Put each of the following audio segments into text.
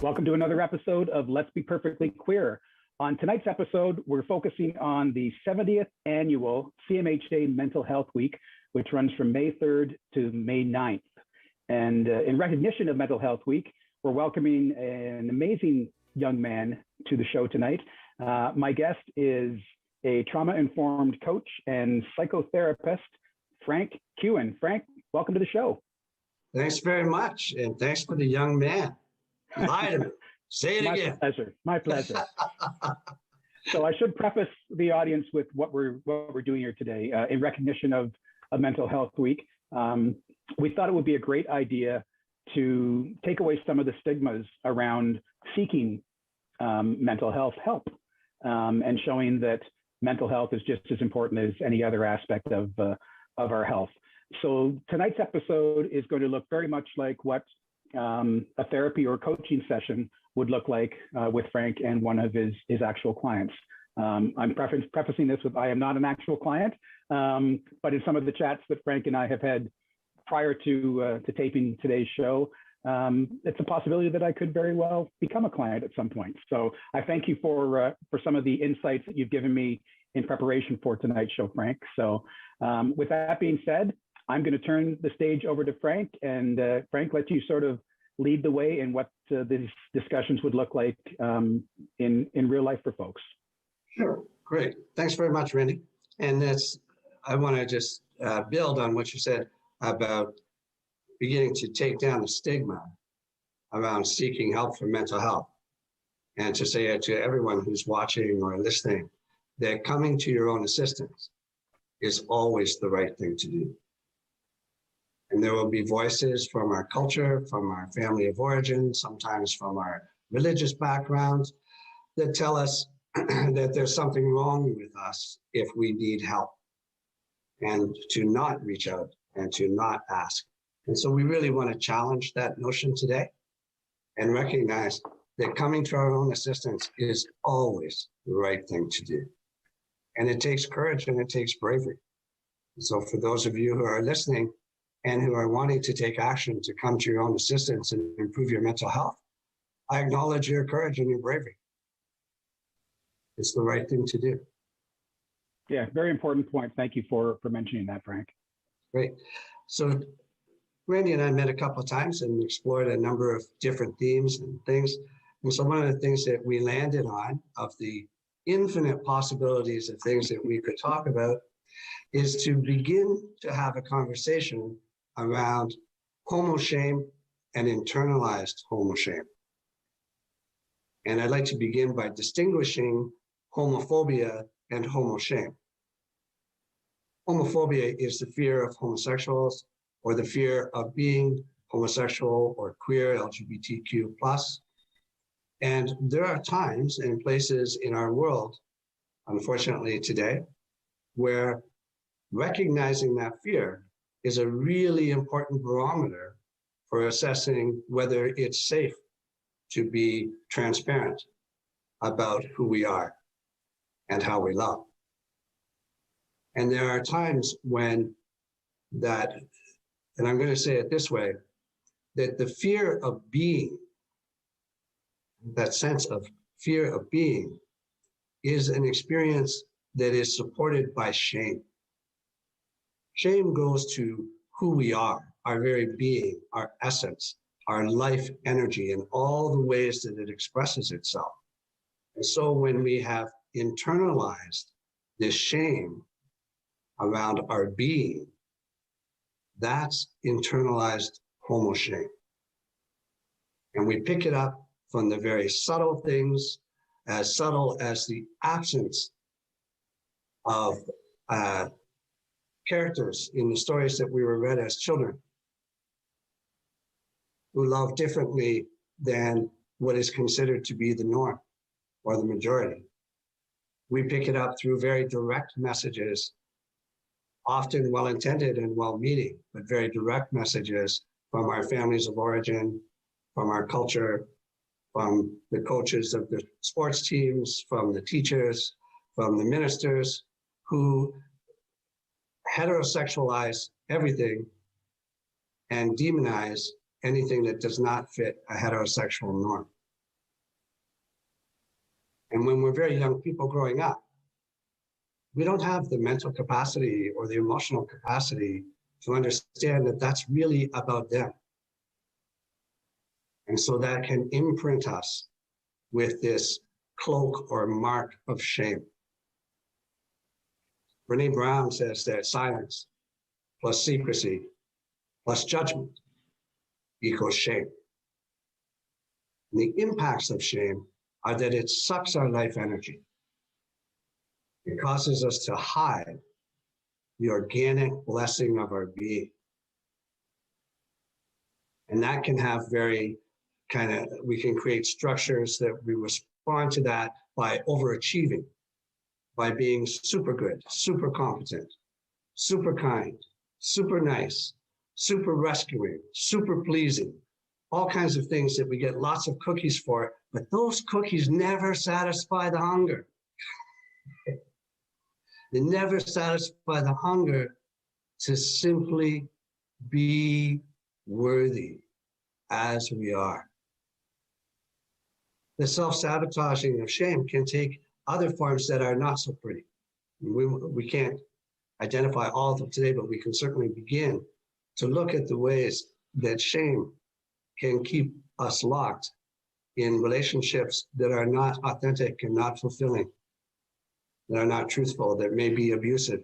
Welcome to another episode of Let's Be Perfectly Queer. On tonight's episode, we're focusing on the 70th annual CMHA Mental Health Week, which runs from May 3rd to May 9th. And in recognition of Mental Health Week, we're welcoming an amazing young man to the show tonight. My guest is a trauma-informed coach and psychotherapist, Frank Kewen. Frank, welcome to the show. Thanks very much, and thanks for the young man. Lie to me. Say it again. My pleasure. So I should preface the audience with what we're doing here today in recognition of Mental Health Week. We thought it would be a great idea to take away some of the stigmas around seeking mental health help and showing that mental health is just as important as any other aspect of our health. So tonight's episode is going to look very much like what a therapy or coaching session would look like with Frank and one of his actual clients. I'm prefacing this with I am not an actual client, but in some of the chats that Frank and I have had prior to taping today's show, it's a possibility that I could very well become a client at some point. So I thank you for some of the insights that you've given me in preparation for tonight's show, Frank. So with that being said, I'm going to turn the stage over to Frank, and Frank, let you sort of lead the way in what these discussions would look like in real life for folks. Sure, great. Thanks very much, Randy. And I want to just build on what you said about beginning to take down the stigma around seeking help for mental health, and to say to everyone who's watching or listening that coming to your own assistance is always the right thing to do. And there will be voices from our culture, from our family of origin, sometimes from our religious backgrounds, that tell us that there's something wrong with us if we need help, and to not reach out and to not ask. And so we really want to challenge that notion today and recognize that coming to our own assistance is always the right thing to do. And it takes courage and it takes bravery. So for those of you who are listening and who are wanting to take action to come to your own assistance and improve your mental health, I acknowledge your courage and your bravery. It's the right thing to do. Yeah, very important point. Thank you for mentioning that, Frank. Great. So Randy and I met a couple of times and explored a number of different themes and things. And so one of the things that we landed on, of the infinite possibilities of things that we could talk about, is to begin to have a conversation around HomoShame and internalized HomoShame. And I'd like to begin by distinguishing homophobia and HomoShame. Homophobia is the fear of homosexuals, or the fear of being homosexual or queer, LGBTQ+. And there are times and places in our world, unfortunately today, where recognizing that fear is a really important barometer for assessing whether it's safe to be transparent about who we are and how we love. And there are times when that, and I'm going to say it this way, that the fear of being, that sense of fear of being, is an experience that is supported by shame. Shame goes to who we are, our very being, our essence, our life energy, and all the ways that it expresses itself. And so when we have internalized this shame around our being, that's internalized HomoShame. And we pick it up from the very subtle things, as subtle as the absence of characters in the stories that we were read as children who love differently than what is considered to be the norm or the majority. We pick it up through very direct messages, often well-intended and well-meaning, but very direct messages from our families of origin, from our culture, from the coaches of the sports teams, from the teachers, from the ministers, who heterosexualize everything and demonize anything that does not fit a heterosexual norm. And when we're very young people growing up, we don't have the mental capacity or the emotional capacity to understand that that's really about them. And so that can imprint us with this cloak or mark of shame. Brene Brown says that silence plus secrecy plus judgment equals shame. And the impacts of shame are that it sucks our life energy. It causes us to hide the organic blessing of our being. And that can have very we can create structures that we respond to that by overachieving, by being super good, super competent, super kind, super nice, super rescuing, super pleasing, all kinds of things that we get lots of cookies for, but those cookies never satisfy the hunger. They never satisfy the hunger to simply be worthy as we are. The self-sabotaging of shame can take other forms that are not so pretty. We can't identify all of them today, but we can certainly begin to look at the ways that shame can keep us locked in relationships that are not authentic and not fulfilling, that are not truthful, that may be abusive,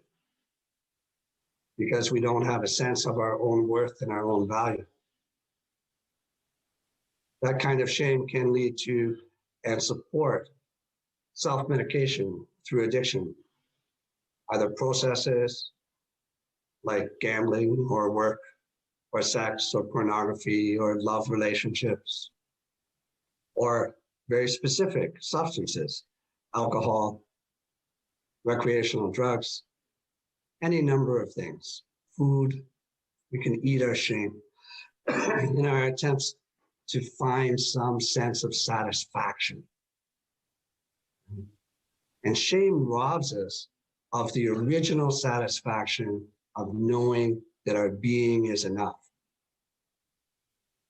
because we don't have a sense of our own worth and our own value. That kind of shame can lead to and support self-medication through addiction, either processes like gambling or work or sex or pornography or love relationships, or very specific substances, alcohol, recreational drugs, any number of things, food. We can eat our shame in our attempts to find some sense of satisfaction. And shame robs us of the original satisfaction of knowing that our being is enough.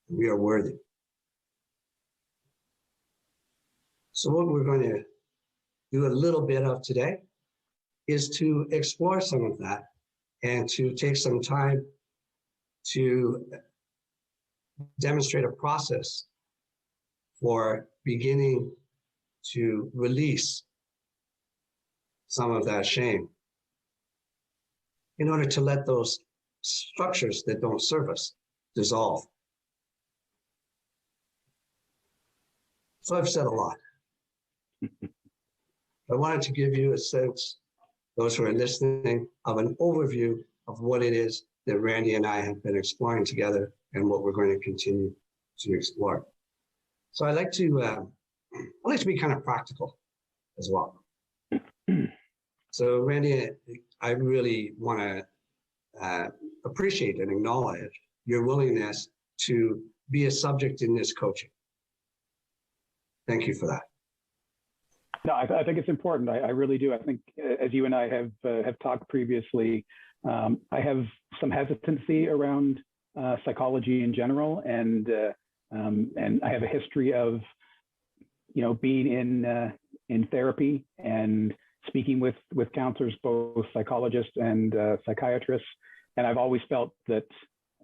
We are worthy. So what we're going to do a little bit of today is to explore some of that and to take some time to demonstrate a process for beginning to release some of that shame in order to let those structures that don't serve us dissolve. So I've said a lot. I wanted to give you a sense, those who are listening, of an overview of what it is that Randy and I have been exploring together and what we're going to continue to explore. So I like to be kind of practical as well. So Randy, I really want to appreciate and acknowledge your willingness to be a subject in this coaching. Thank you for that. No, I think it's important. I really do. I think, as you and I have talked previously, I have some hesitancy around psychology in general, and I have a history of, being in therapy and speaking with counselors, both psychologists and psychiatrists, and I've always felt that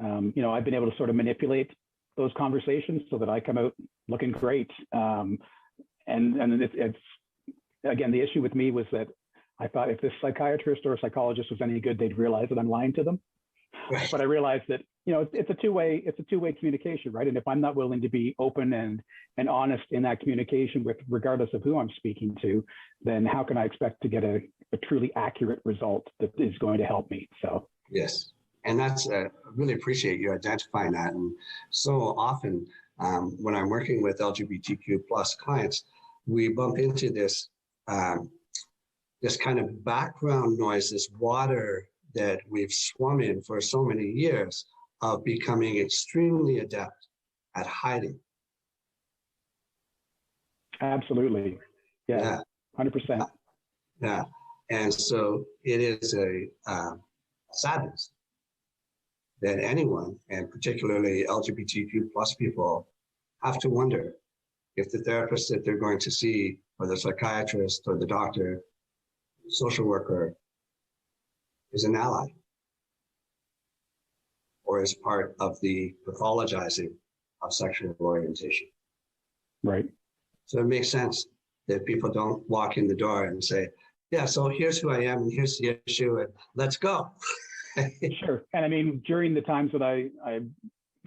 I've been able to sort of manipulate those conversations so that I come out looking great. And it's again, the issue with me was that I thought if this psychiatrist or psychologist was any good, they'd realize that I'm lying to them. Right. But I realized that, it's a two-way communication, right? And if I'm not willing to be open and honest in that communication with, regardless of who I'm speaking to, then how can I expect to get a truly accurate result that is going to help me? So yes, and that's I really appreciate you identifying that. And so often when I'm working with LGBTQ plus clients, we bump into this this kind of background noise, this water that we've swum in for so many years of becoming extremely adept at hiding. Absolutely. Yeah. 100%. Yeah. And so it is a sadness that anyone, and particularly LGBTQ plus people, have to wonder if the therapist that they're going to see, or the psychiatrist, or the doctor, social worker, is an ally, or is part of the pathologizing of sexual orientation. Right. So it makes sense that people don't walk in the door and say, yeah, so here's who I am, and here's the issue, and let's go. Sure. And I mean, during the times that I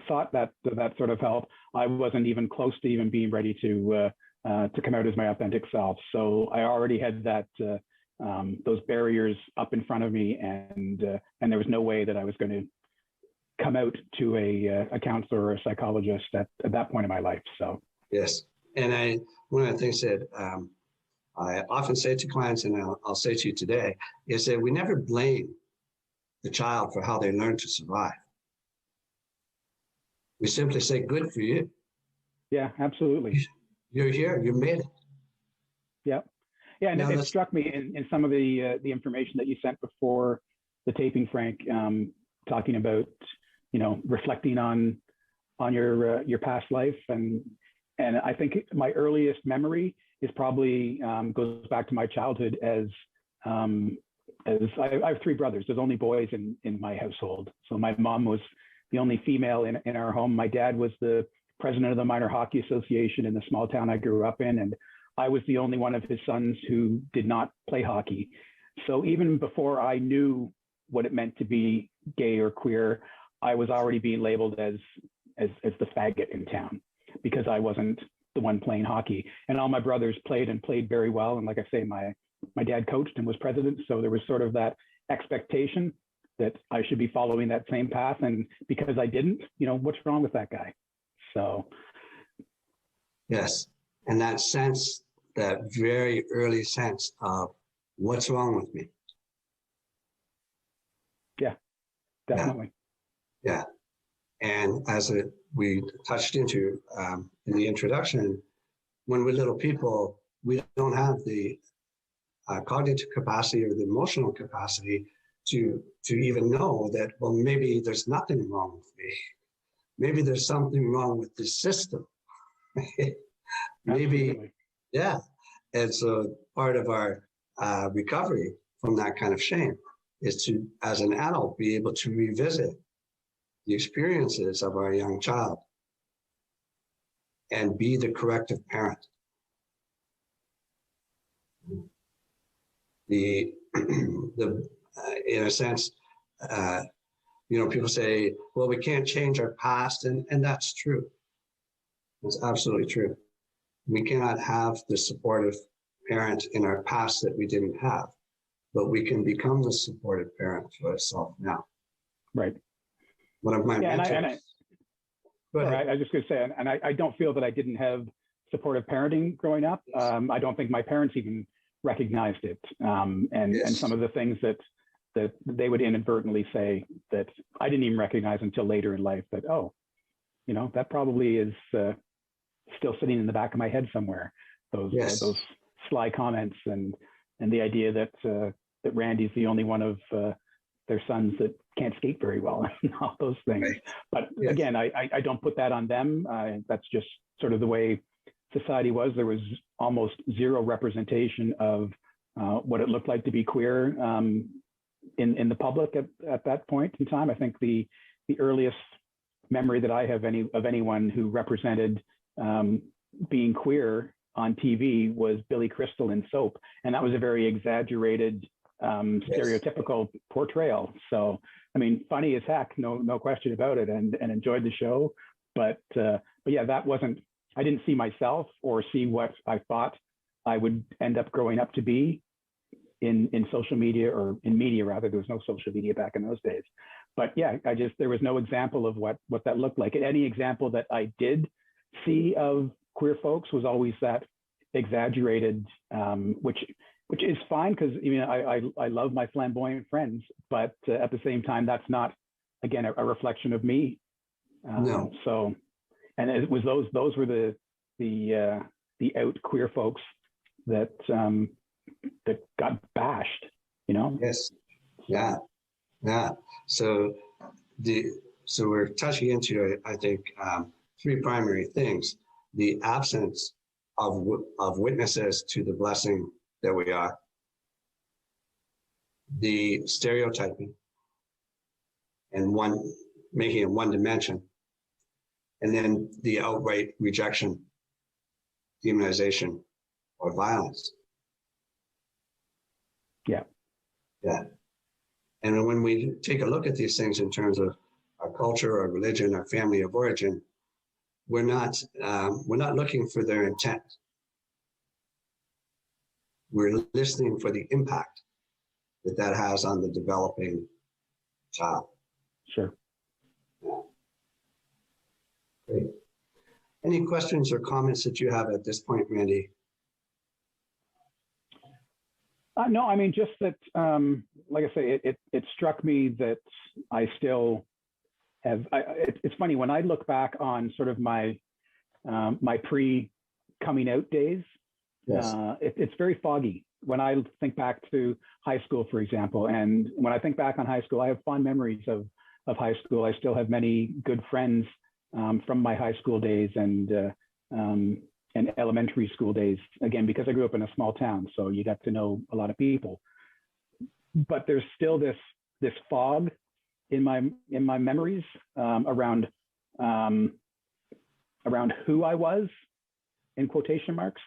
sought that sort of help, I wasn't even close to even being ready to come out as my authentic self. So I already had that those barriers up in front of me, and there was no way that I was going to come out to a counselor or a psychologist at that point in my life. So yes, and one of the things that I often say to clients, and I'll say to you today, is that we never blame the child for how they learn to survive. We simply say, good for you. Yeah, absolutely. You're here, you made it. Yeah. Yeah, and Now it struck me in some of the information that you sent before the taping, Frank, talking about, reflecting on your past life, and I think my earliest memory is probably goes back to my childhood as I have three brothers. There's only boys in my household. So my mom was the only female in our home. My dad was the president of the Minor Hockey Association in the small town I grew up in, and I was the only one of his sons who did not play hockey. So even before I knew what it meant to be gay or queer, I was already being labeled as the faggot in town because I wasn't the one playing hockey. And all my brothers played very well. And like I say, my dad coached and was president. So there was sort of that expectation that I should be following that same path. And because I didn't, what's wrong with that guy? So. Yes. And that sense, that very early sense of what's wrong with me. Yeah, definitely. Yeah. And as we touched into in the introduction, when we're little people, we don't have the cognitive capacity or the emotional capacity to even know that, well, maybe there's nothing wrong with me. Maybe there's something wrong with this system. Maybe, Absolutely. yeah. And so part of our recovery from that kind of shame is to, as an adult, be able to revisit the experiences of our young child and be the corrective parent. In a sense, people say, well, we can't change our past, and that's true. It's absolutely true. We cannot have the supportive parent in our past that we didn't have, but we can become the supportive parent to ourselves now. Right. One of my mentors. I was just going to say, and I don't feel that I didn't have supportive parenting growing up. I don't think my parents even recognized it. And some of the things that they would inadvertently say that I didn't even recognize until later in life, that, that probably is still sitting in the back of my head somewhere. Those sly comments and the idea that Randy's the only one of their sons that can't skate very well and all those things. Right. But again, I don't put that on them. That's just sort of the way society was. There was almost zero representation of what it looked like to be queer in the public at that point in time. I think the earliest memory that I have of anyone who represented being queer on TV was Billy Crystal in Soap. And that was a very exaggerated, stereotypical portrayal. So, I mean, funny as heck, no question about it, and enjoyed the show. But yeah, that wasn't, I didn't see myself or see what I thought I would end up growing up to be in social media, or in media rather. There was no social media back in those days. But yeah, there was no example of what that looked like. And any example that I did see of queer folks was always that exaggerated, which is fine, because I love my flamboyant friends, but at the same time, that's not, again, a reflection of me. No. So, and it was those were the out queer folks that got bashed, Yes. Yeah. So we're touching into, I think, three primary things: the absence of witnesses to the blessing that we are, the stereotyping and making it one dimension, and then the outright rejection, demonization, or violence. Yeah. Yeah. And when we take a look at these things in terms of our culture, our religion, our family of origin, we're not looking for their intent. We're listening for the impact that has on the developing child. Sure. Yeah. Great. Any questions or comments that you have at this point, Randy? No, I mean, just that, like I say, it struck me that I still have, it's funny, when I look back on sort of my pre-coming out days, Yes. It's very foggy. When I think back to high school, for example, and when I think back on high school, I have fond memories of high school. I still have many good friends from my high school days and elementary school days, again, because I grew up in a small town, so you got to know a lot of people. But there's still this fog in my memories around who I was, in quotation marks,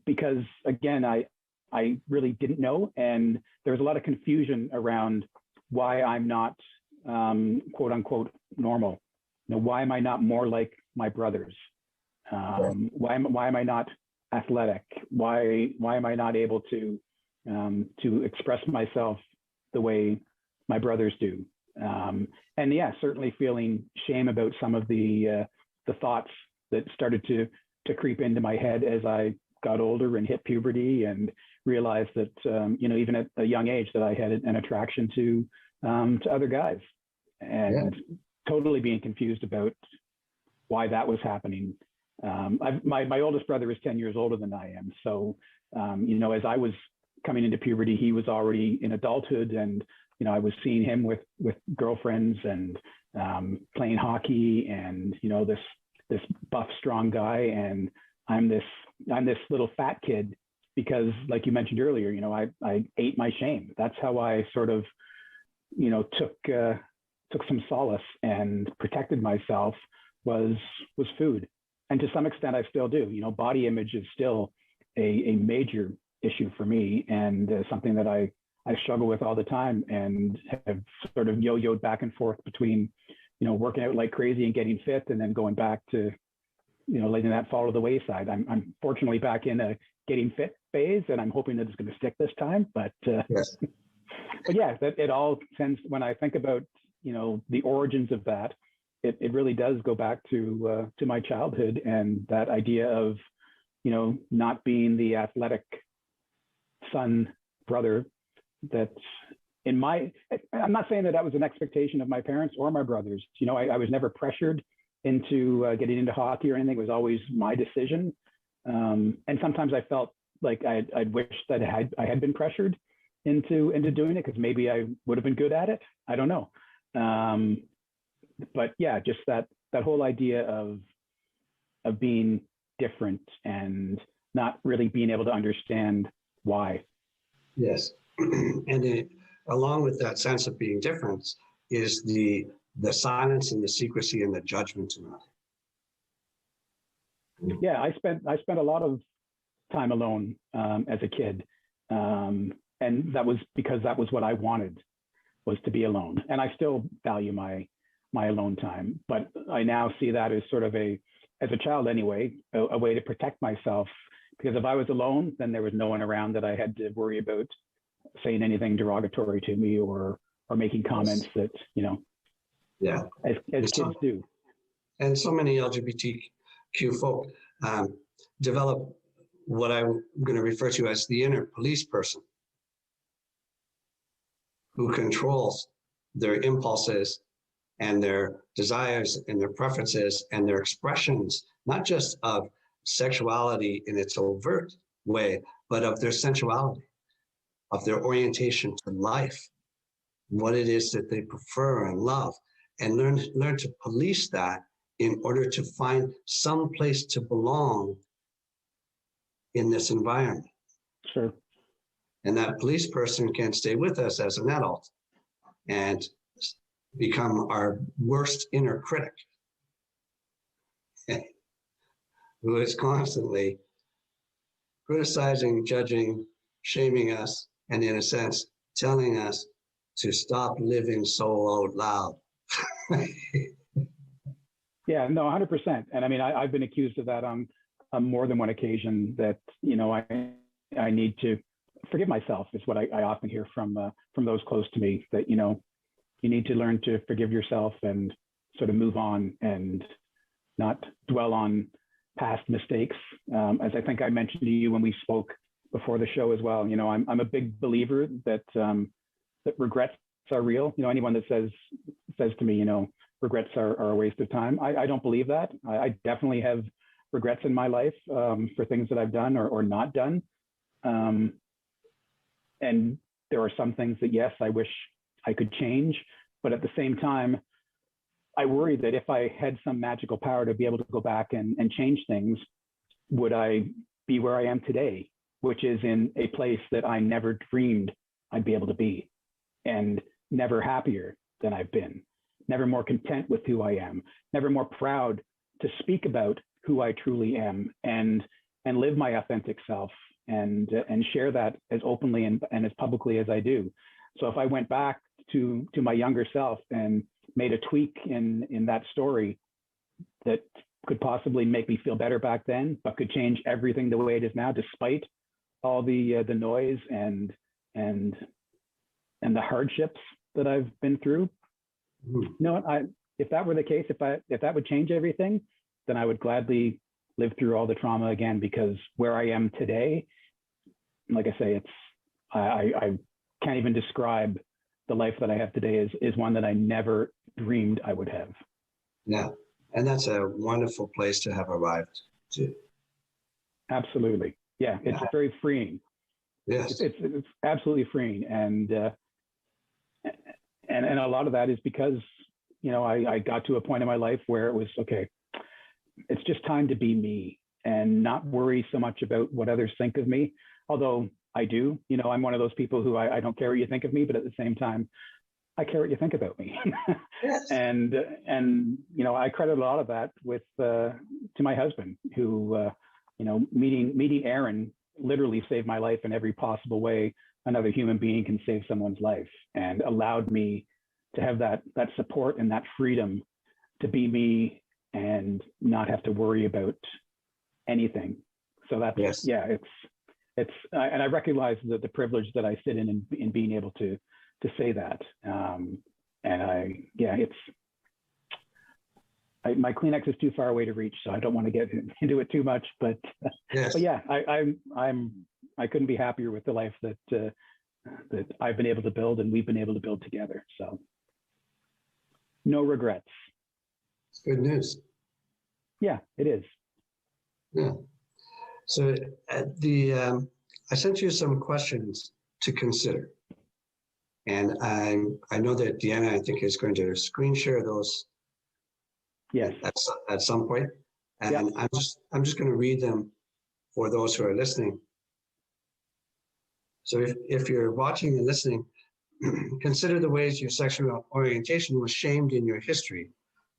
because again, I really didn't know, and there was a lot of confusion around why I'm not quote unquote normal. You know, why am I not more like my brothers? Why am I not athletic? Why am I not able to express myself the way my brothers do? And yeah, certainly feeling shame about some of the thoughts that started to creep into my head as I got older and hit puberty and realized that even at a young age that I had an attraction to other guys, and totally being confused about why that was happening. My oldest brother is 10 years older than I am. So, as I was coming into puberty, he was already in adulthood, and, I was seeing him with girlfriends and playing hockey and, this buff, strong guy. And I'm this little fat kid because, like you mentioned earlier, I ate my shame. That's how I sort of, took some solace and protected myself was food. And to some extent, I still do. Body image is still a major issue for me, and something that I struggle with all the time, and have sort of yo-yoed back and forth between, working out like crazy and getting fit, and then going back to, letting that fall to the wayside. I'm fortunately back in a getting fit phase, and I'm hoping that it's going to stick this time. But yes. But yeah, that it all tends, when I think about, the origins of that, it really does go back to my childhood, and that idea of, not being the athletic son, brother. That's I'm not saying that was an expectation of my parents or my brothers. I was never pressured into getting into hockey or anything. It was always my decision. And sometimes I felt like I'd wished that I had been pressured into doing it, because maybe I would have been good at it. I don't know. But yeah, just that whole idea of being different and not really being able to understand why. Yes. And along with that sense of being different is the silence and the secrecy and the judgment around it. Yeah, I spent a lot of time alone as a kid. And that was because that was what I wanted, was to be alone. And I still value my alone time, but I now see that as sort of as a child anyway, a way to protect myself, because if I was alone, then there was no one around that I had to worry about saying anything derogatory to me or making comments that, as kids do. And so many LGBTQ folk develop what I'm going to refer to as the inner police person, who controls their impulses and their desires and their preferences and their expressions, not just of sexuality in its overt way, but of their sensuality, of their orientation to life, what it is that they prefer and love, and learn to police that in order to find some place to belong in this environment. Sure. And that police person can stay with us as an adult and become our worst inner critic, who is constantly criticizing, judging, shaming us, and in a sense, telling us to stop living so out loud. Yeah, no, 100%. And I mean, I've been accused of that on more than one occasion, that, you know, I need to forgive myself, is what I often hear from those close to me, that, you know, you need to learn to forgive yourself and sort of move on and not dwell on past mistakes. As I think I mentioned to you when we spoke before the show as well, you know, I'm a big believer that that regrets are real. You know, anyone that says to me, you know, regrets are a waste of time, I don't believe that. I definitely have regrets in my life for things that I've done or not done. And there are some things that, yes, I wish I could change, but at the same time, I worry that if I had some magical power to be able to go back and change things, would I be where I am today, which is in a place that I never dreamed I'd be able to be, and never happier than I've been, never more content with who I am, never more proud to speak about who I truly am and live my authentic self and share that as openly and as publicly as I do. So if I went back to my younger self and made a tweak in that story that could possibly make me feel better back then, but could change everything the way it is now, despite all the noise and the hardships that I've been through. You know, if that were the case, if that would change everything, then I would gladly live through all the trauma again, because where I am today, like I say, I can't even describe the life that I have today is one that I never dreamed I would have. Yeah, and that's a wonderful place to have arrived to. Absolutely. Yeah, it's very freeing. Yes. It's absolutely freeing. And a lot of that is because, you know, I got to a point in my life where it was, okay, it's just time to be me and not worry so much about what others think of me. Although I do, you know, I'm one of those people who I don't care what you think of me, but at the same time, I care what you think about me. Yes. And you know, I credit a lot of that with to my husband, who you know, meeting Aaron literally saved my life in every possible way another human being can save someone's life, and allowed me to have that support and that freedom to be me and not have to worry about anything. So that's, yes. Yeah, it's and I recognize the privilege that I sit in being able to say that. My Kleenex is too far away to reach, so I don't want to get into it too much. But Yes. but yeah, I couldn't be happier with the life that I've been able to build and we've been able to build together. So no regrets. It's good news. Yeah, it is. Yeah. So I sent you some questions to consider. And I know that Deanna, I think, is going to screen share those. Yes. At some point. And yeah. I'm just going to read them for those who are listening. So if you're watching and listening, consider the ways your sexual orientation was shamed in your history,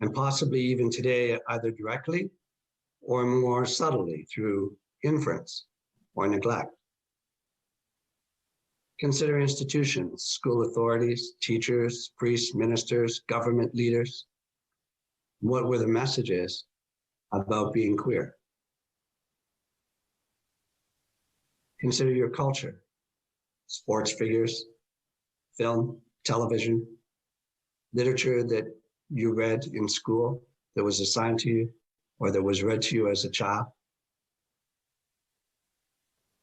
and possibly even today, either directly or more subtly through inference or neglect. Consider institutions, school authorities, teachers, priests, ministers, government leaders. What were the messages about being queer? Consider your culture, sports figures, film, television, literature that you read in school that was assigned to you or that was read to you as a child.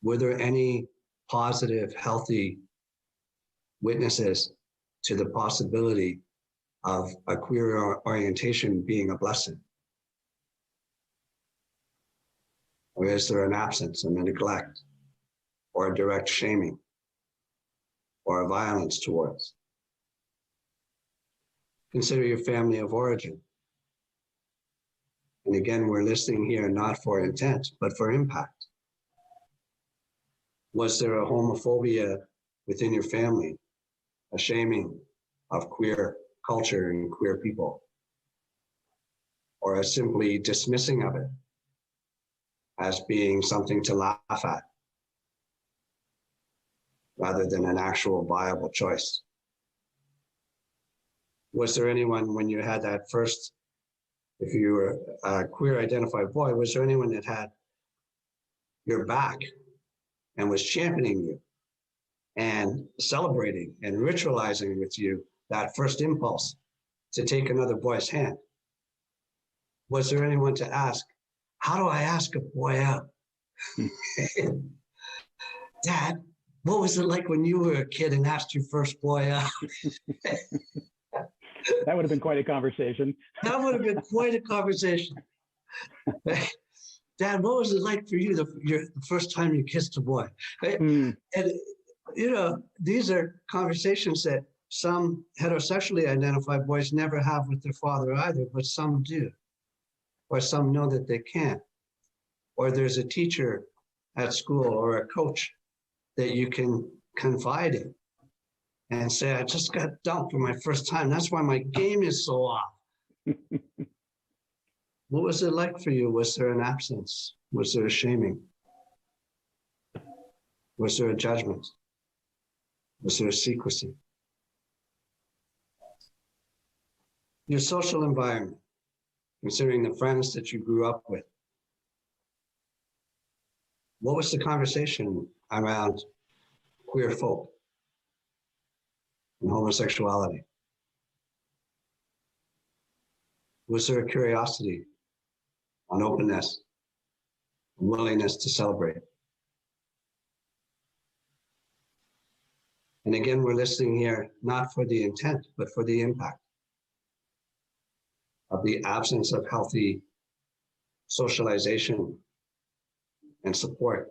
Were there any positive, healthy witnesses to the possibility of a queer orientation being a blessing? Or is there an absence and a neglect or a direct shaming or a violence towards? Consider your family of origin. And again, we're listening here not for intent, but for impact. Was there a homophobia within your family, a shaming of queer culture and queer people, or a simply dismissing of it as being something to laugh at rather than an actual viable choice? Was there anyone, when you had that first, if you were a queer identified boy, was there anyone that had your back and was championing you and celebrating and ritualizing with you that first impulse to take another boy's hand? Was there anyone to ask, how do I ask a boy out? Dad, what was it like when you were a kid and asked your first boy out? That would have been quite a conversation. That would have been quite a conversation. Dad, what was it like for you the first time you kissed a boy? And, you know, these are conversations that some heterosexually identified boys never have with their father either, but some do, or some know that they can. Or there's a teacher at school or a coach that you can confide in and say, I just got dumped for my first time. That's why my game is so off. What was it like for you? Was there an absence? Was there a shaming? Was there a judgment? Was there a secrecy? Your social environment, considering the friends that you grew up with, what was the conversation around queer folk and homosexuality? Was there a curiosity, an openness, a willingness to celebrate? And again, we're listening here not for the intent, but for the impact of the absence of healthy socialization and support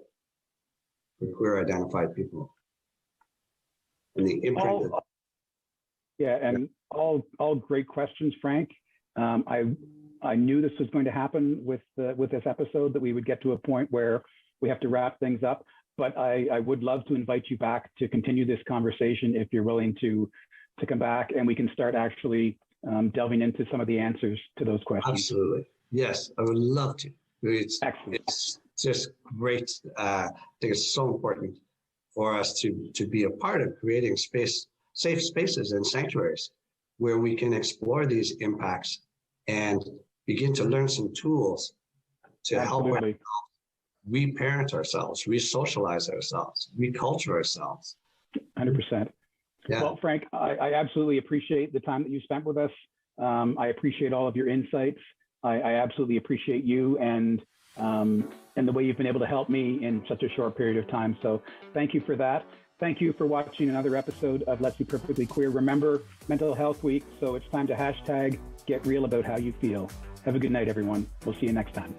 for queer identified people. And the impact all great questions, Frank. I knew this was going to happen with this episode, that we would get to a point where we have to wrap things up. But I would love to invite you back to continue this conversation if you're willing to come back, and we can start actually delving into some of the answers to those questions. Absolutely. Yes, I would love to. Excellent. It's just great. I think it's so important for us to be a part of creating safe spaces and sanctuaries where we can explore these impacts and begin to learn some tools to help ourselves reparent ourselves, re-socialize ourselves, reculture ourselves. 100%. Yeah. Well, Frank, I absolutely appreciate the time that you spent with us. I appreciate all of your insights. I absolutely appreciate you and the way you've been able to help me in such a short period of time. So thank you for that. Thank you for watching another episode of Let's Be Perfectly Queer. Remember, Mental Health Week, so it's time to hashtag get real about how you feel. Have a good night, everyone. We'll see you next time.